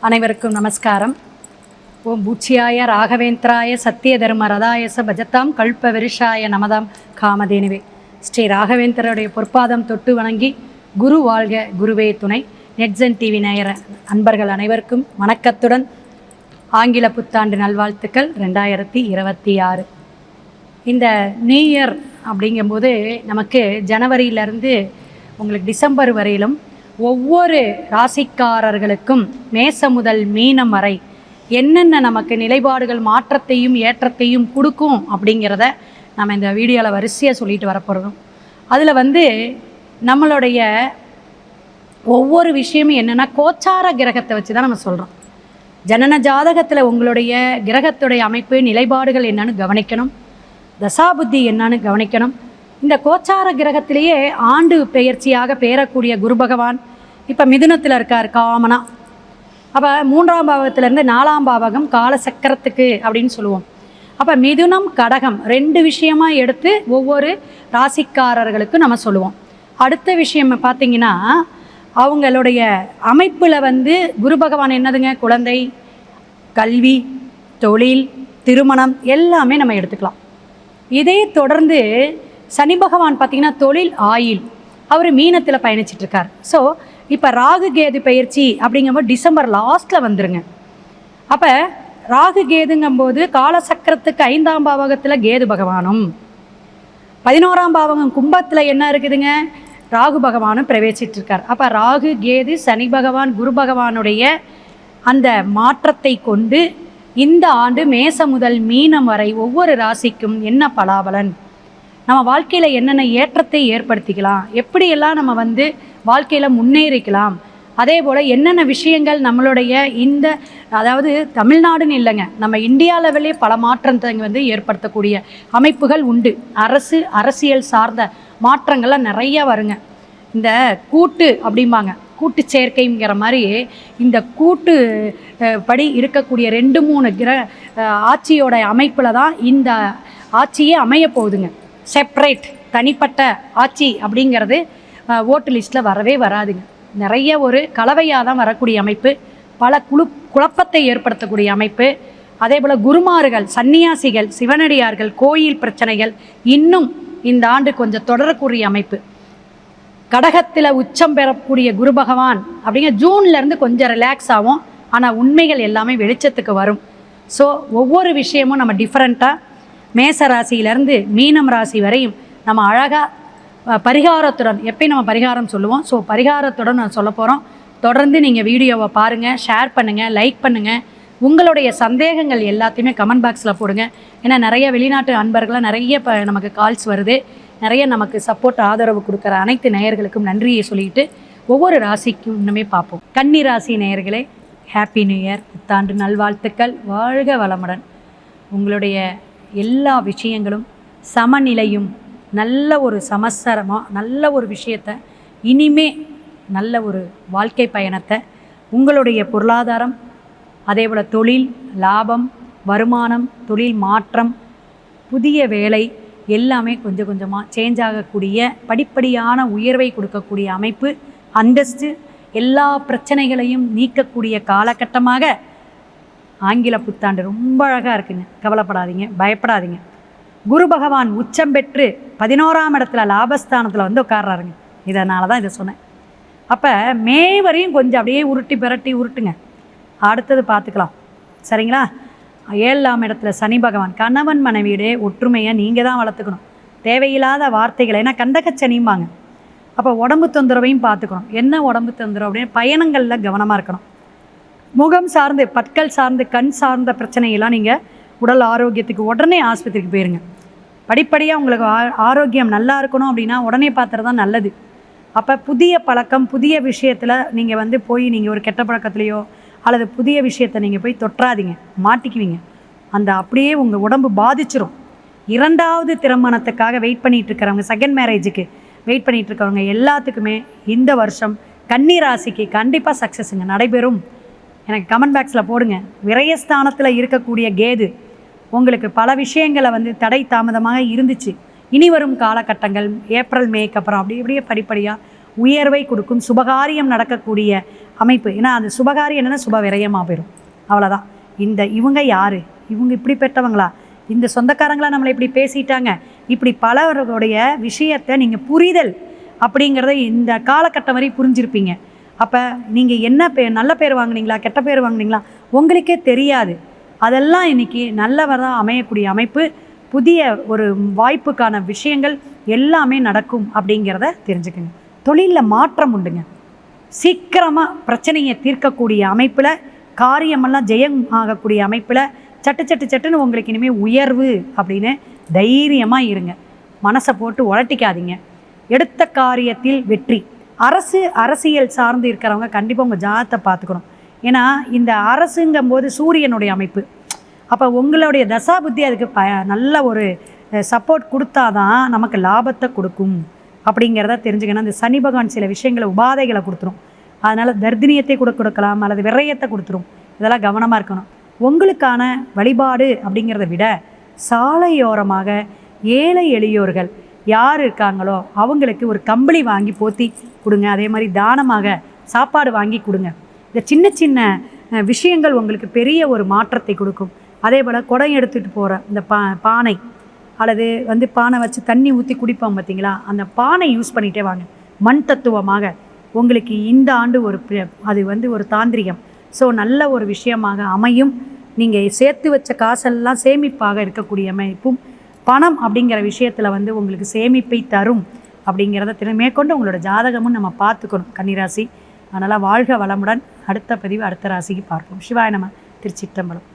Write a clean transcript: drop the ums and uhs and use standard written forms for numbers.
அனைவருக்கும் நமஸ்காரம். ஓம் பூச்சியாய ராகவேந்திராய சத்திய தர்ம ரதாயச பஜத்தாம் கல்ப விருஷாய நமதாம் காமதேனுவே. ஸ்ரீ ராகவேந்திரருடைய பொற்பாதம் தொட்டு வணங்கி குரு வாழ்க குருவே துணை. நெட்சன் டிவி நேயர அன்பர்கள் அனைவருக்கும் வணக்கத்துடன் ஆங்கில புத்தாண்டு நல்வாழ்த்துக்கள் 2026. இந்த நியூ இயர் அப்படிங்கும்போது நமக்கு ஜனவரியிலேருந்து உங்களுக்கு டிசம்பர் வரையிலும் ஒவ்வொரு ராசிக்காரர்களுக்கும் மேசம் முதல் மீனம் வரை என்னென்ன நமக்கு நிலைப்பாடுகள் மாற்றத்தையும் ஏற்றத்தையும் கொடுக்கும் அப்படிங்கிறத நம்ம இந்த வீடியோவில் வரிசையாக சொல்லிட்டு வரப்போகிறோம். அதில் நம்மளுடைய ஒவ்வொரு விஷயமும் என்னென்னா கோச்சார கிரகத்தை வச்சு தான் நம்ம சொல்கிறோம். ஜனன ஜாதகத்தில் உங்களுடைய கிரகத்துடைய அமைப்பு நிலைப்பாடுகள் என்னன்னு கவனிக்கணும், தசாபுத்தி என்னன்னு கவனிக்கணும். இந்த கோச்சார கிரகத்திலேயே ஆண்டு பெயர்ச்சியாக பெயரக்கூடிய குரு பகவான் இப்போ மிதுனத்தில் இருக்கார் காமனா. அப்போ 3ஆம் பாவகத்திலேருந்து 4ஆம் பாவகம் காலசக்கரத்துக்கு அப்படின்னு சொல்லுவோம். அப்போ மிதுனம் கடகம் 2 விஷயமாக எடுத்து ஒவ்வொரு ராசிக்காரர்களுக்கும் நம்ம சொல்லுவோம். அடுத்த விஷயம் பார்த்திங்கன்னா அவங்களுடைய அமைப்பில் குரு பகவான் என்னதுங்க, குழந்தை, கல்வி, தொழில், திருமணம் எல்லாமே நம்ம எடுத்துக்கலாம். இதே தொடர்ந்து சனி பகவான் பார்த்திங்கன்னா தொழில், ஆயில், அவர் மீனத்தில் பயணிச்சிட்ருக்கார். ஸோ இப்போ ராகு கேது பயிற்சி அப்படிங்கும்போது டிசம்பர் லாஸ்ட்டில் வந்துருங்க. அப்போ ராகு கேதுங்கும்போது காலசக்கரத்துக்கு 5ஆம் பாவகத்தில் கேது பகவானும், 11ஆம் பாவகம் கும்பத்தில் என்ன இருக்குதுங்க, ராகு பகவானும் பிரவேசிச்சிட்ருக்கார். அப்போ ராகு கேது சனி பகவான் குரு பகவானுடைய அந்த மாற்றத்தை கொண்டு இந்த ஆண்டு மேசம் முதல் மீனம் வரை ஒவ்வொரு ராசிக்கும் என்ன பலாபலன், நம்ம வாழ்க்கையில் என்னென்ன ஏற்றத்தை ஏற்படுத்திக்கலாம், எப்படியெல்லாம் நம்ம வாழ்க்கையில் முன்னேறிக்கலாம், அதே போல் என்னென்ன விஷயங்கள் நம்மளுடைய இந்த அதாவது தமிழ்நாடுன்னு இல்லைங்க, நம்ம இந்தியா லெவலே பல மாற்றத்தை ஏற்படுத்தக்கூடிய அமைப்புகள் உண்டு. அரசியல் சார்ந்த மாற்றங்கள்லாம் நிறையா வருங்க. இந்த கூட்டு அப்படிம்பாங்க, கூட்டு சேர்க்கைங்கிற மாதிரி இந்த கூட்டு படி இருக்கக்கூடிய 2-3 ஆட்சியோட அமைப்பில் தான் இந்த ஆட்சியே அமைய போகுதுங்க. செப்பரேட் தனிப்பட்ட ஆட்சி அப்படிங்கிறது ஓட்டு லிஸ்ட்டில் வரவே வராதுங்க. நிறைய ஒரு கலவையாக தான் வரக்கூடிய அமைப்பு, பல குழப்பத்தை ஏற்படுத்தக்கூடிய அமைப்பு. அதே போல் குருமார்கள், சன்னியாசிகள், சிவனடியார்கள், கோயில் பிரச்சனைகள் இன்னும் இந்த ஆண்டு கொஞ்சம் தொடரக்கூடிய அமைப்பு. கடகத்தில் உச்சம் பெறக்கூடிய குரு பகவான் அப்படிங்கிற ஜூன்லேருந்து கொஞ்சம் ரிலாக்ஸ் ஆகும். ஆனால் உண்மைகள் எல்லாமே வெளிச்சத்துக்கு வரும். ஸோ ஒவ்வொரு விஷயமும் நம்ம டிஃப்ரெண்ட்டாக மேச ராசியிலேருந்து மீனம் ராசி வரையும் நம்ம அழகாக பரிகாரத்துடன் எப்பயும் நம்ம பரிகாரம் சொல்லுவோம். ஸோ பரிகாரத்துடன் நான் சொல்ல போகிறோம். தொடர்ந்து நீங்கள் வீடியோவை பாருங்கள், ஷேர் பண்ணுங்கள், லைக் பண்ணுங்கள். உங்களுடைய சந்தேகங்கள் எல்லாத்தையுமே கமெண்ட் பாக்ஸில் போடுங்க. ஏன்னா நிறைய வெளிநாட்டு அன்பர்களாக நிறைய நமக்கு கால்ஸ் வருது. நிறைய நமக்கு சப்போர்ட் ஆதரவு கொடுக்குற அனைத்து நேயர்களுக்கும் நன்றியை சொல்லிட்டு ஒவ்வொரு ராசிக்கும் இன்னுமே பார்ப்போம். கன்னி ராசி நேயர்களே, ஹாப்பி நியூ இயர், புத்தாண்டு நல்வாழ்த்துக்கள். வாழ்க வளமுடன். உங்களுடைய எல்லா விஷயங்களும் சமநிலையும் நல்ல ஒரு சமஸ்தரமாக நல்ல ஒரு விஷயத்தை இனிமே நல்ல ஒரு வாழ்க்கை பயணத்தை உங்களுடைய பொருளாதாரம், அதே போல் தொழில் லாபம், வருமானம், தொழில் மாற்றம், புதிய வேலை எல்லாமே கொஞ்சம் கொஞ்சமாக சேஞ்ச் ஆகக்கூடிய படிப்படியான உயர்வை கொடுக்கக்கூடிய அமைப்பு, அந்தஸ்து, எல்லா பிரச்சனைகளையும் நீக்கக்கூடிய காலகட்டமாக ஆங்கில புத்தாண்டு ரொம்ப அழகாக இருக்குங்க. கவலைப்படாதீங்க, பயப்படாதீங்க. குரு பகவான் உச்சம் பெற்று 11ஆம் இடத்துல லாபஸ்தானத்தில் உட்கார்றாருங்க. இதனால தான் இதை சொன்னேன். அப்போ மே வரையும் கொஞ்சம் அப்படியே உருட்டுங்க, அடுத்தது பார்த்துக்கலாம், சரிங்களா? 7ஆம் இடத்துல சனி பகவான், கணவன் மனைவியுடைய ஒற்றுமையை நீங்கள் தான் வளர்த்துக்கணும். தேவையில்லாத வார்த்தைகளை, ஏன்னா கண்டகச்சனிம்பாங்க. அப்போ உடம்பு தொந்தரவையும் பார்த்துக்கணும். என்ன உடம்பு தொந்தரவு அப்படின்னு பயணங்களில் கவனமாக இருக்கணும். முகம் சார்ந்து, பற்கள் சார்ந்து, கண் சார்ந்த பிரச்சனையெல்லாம் நீங்கள் உடல் ஆரோக்கியத்துக்கு உடனே ஆஸ்பத்திரிக்கு போயிருங்க. படிப்படியாக உங்களுக்கு ஆரோக்கியம் நல்லா இருக்கணும் அப்படின்னா உடனே பார்த்துறது தான் நல்லது. அப்போ புதிய பழக்கம், புதிய விஷயத்தில் நீங்கள் போய் நீங்கள் ஒரு கெட்ட பழக்கத்துலேயோ அல்லது புதிய விஷயத்தை நீங்கள் போய் தொற்றாதீங்க, மாட்டிக்குவீங்க. அந்த அப்படியே உங்கள் உடம்பு பாதிச்சிரும். 2வது திருமணத்துக்காக வெயிட் பண்ணிகிட்ருக்கிறவங்க, செகண்ட் மேரேஜுக்கு வெயிட் பண்ணிகிட்ருக்கவங்க எல்லாத்துக்குமே இந்த வருஷம் கன்னி ராசிக்கு கண்டிப்பாக சக்ஸஸுங்க நடைபெறும். எனக்கு கமெண்ட் பாக்ஸில் போடுங்க. விரயஸ்தானத்தில் இருக்கக்கூடிய கேது உங்களுக்கு பல விஷயங்களை தடை தாமதமாக இருந்துச்சு. இனி வரும் காலகட்டங்கள் ஏப்ரல் மேக்கு அப்புறம் அப்படியே படிப்படியாக உயர்வை கொடுக்கும். சுபகாரியம் நடக்கக்கூடிய அமைப்பு. ஏன்னா அது சுபகாரி என்னென்னா சுப விரயமாக போயிடும், அவ்வளோதான். இவங்க யார், இவங்க இப்படிப்பட்டவங்களா, இந்த சொந்தக்காரங்களா நம்மளை இப்படி பேசிட்டாங்க, இப்படி பலருடைய விஷயத்தை நீங்கள் புரிதல் அப்படிங்கிறத இந்த காலகட்டம் வரை புரிஞ்சிருப்பீங்க. அப்போ நீங்கள் என்ன நல்ல பேர் வாங்குனீங்களா கெட்ட பேர் வாங்குனீங்களா உங்களுக்கே தெரியாது. அதெல்லாம் இன்றைக்கி நல்லவராக அமையக்கூடிய அமைப்பு, புதிய ஒரு வாய்ப்புக்கான விஷயங்கள் எல்லாமே நடக்கும் அப்படிங்கிறத தெரிஞ்சுக்கங்க. தொழிலில் மாற்றம் உண்டுங்க. சீக்கிரமாக பிரச்சனையை தீர்க்கக்கூடிய அமைப்பில், காரியமெல்லாம் ஜெயம் ஆகக்கூடிய அமைப்பில், சட்டுன்னு உங்களுக்கு இனிமேல் உயர்வு அப்படின்னு தைரியமாக இருங்க. மனசை போட்டு உழட்டிக்காதீங்க. எடுத்த காரியத்தில் வெற்றி. அரசியல் சார்ந்து இருக்கிறவங்க கண்டிப்பாக உங்கள் ஜாதகத்தை பார்த்துக்கணும். ஏன்னா இந்த அரசுங்கும்போது சூரியனுடைய அமைப்பு. அப்போ உங்களுடைய தசாபுத்தி அதுக்கு நல்ல ஒரு சப்போர்ட் கொடுத்தாதான் நமக்கு லாபத்தை கொடுக்கும் அப்படிங்கிறத தெரிஞ்சுக்கணும். இந்த சனி பகவான் சில விஷயங்களை உபாதைகளை கொடுத்துரும். அதனால் தர்தினியத்தை கூட கொடுக்கலாம், அல்லது விரயத்தை கொடுத்துரும். இதெல்லாம் கவனமாக இருக்கணும். உங்களுக்கான வழிபாடு அப்படிங்கிறத விட சாலையோரமாக ஏழை எளியோர்கள் யார் இருக்காங்களோ அவங்களுக்கு ஒரு கம்பளி வாங்கி போற்றி கொடுங்க. அதே மாதிரி தானமாக சாப்பாடு வாங்கி கொடுங்க. இந்த சின்ன சின்ன விஷயங்கள் உங்களுக்கு பெரிய ஒரு மாற்றத்தை கொடுக்கும். அதே போல் குடம் எடுத்துகிட்டு போகிற இந்த பானை, அல்லது பானை வச்சு தண்ணி ஊற்றி குடிப்போம் பார்த்தீங்களா, அந்த பானை யூஸ் பண்ணிகிட்டே வாங்க. மண் தத்துவமாக உங்களுக்கு இந்த ஆண்டு அது ஒரு தாந்திரிகம். ஸோ நல்ல ஒரு விஷயமாக அமையும். நீங்கள் சேர்த்து வச்ச காசெல்லாம் சேமிப்பாக இருக்கக்கூடிய அமைப்பும், பணம் அப்படிங்கிற விஷயத்தில் உங்களுக்கு சேமிப்பை தரும் அப்படிங்கிறத மேற்கொண்டு உங்களோட ஜாதகமும் நம்ம பார்த்துக்கணும் கன்னிராசி. அதனால் வாழ்க வளமுடன். அடுத்த பதிவு அடுத்த ராசிக்கு பார்ப்போம். சிவாய நம. திருச்சிற்றம்பலம்.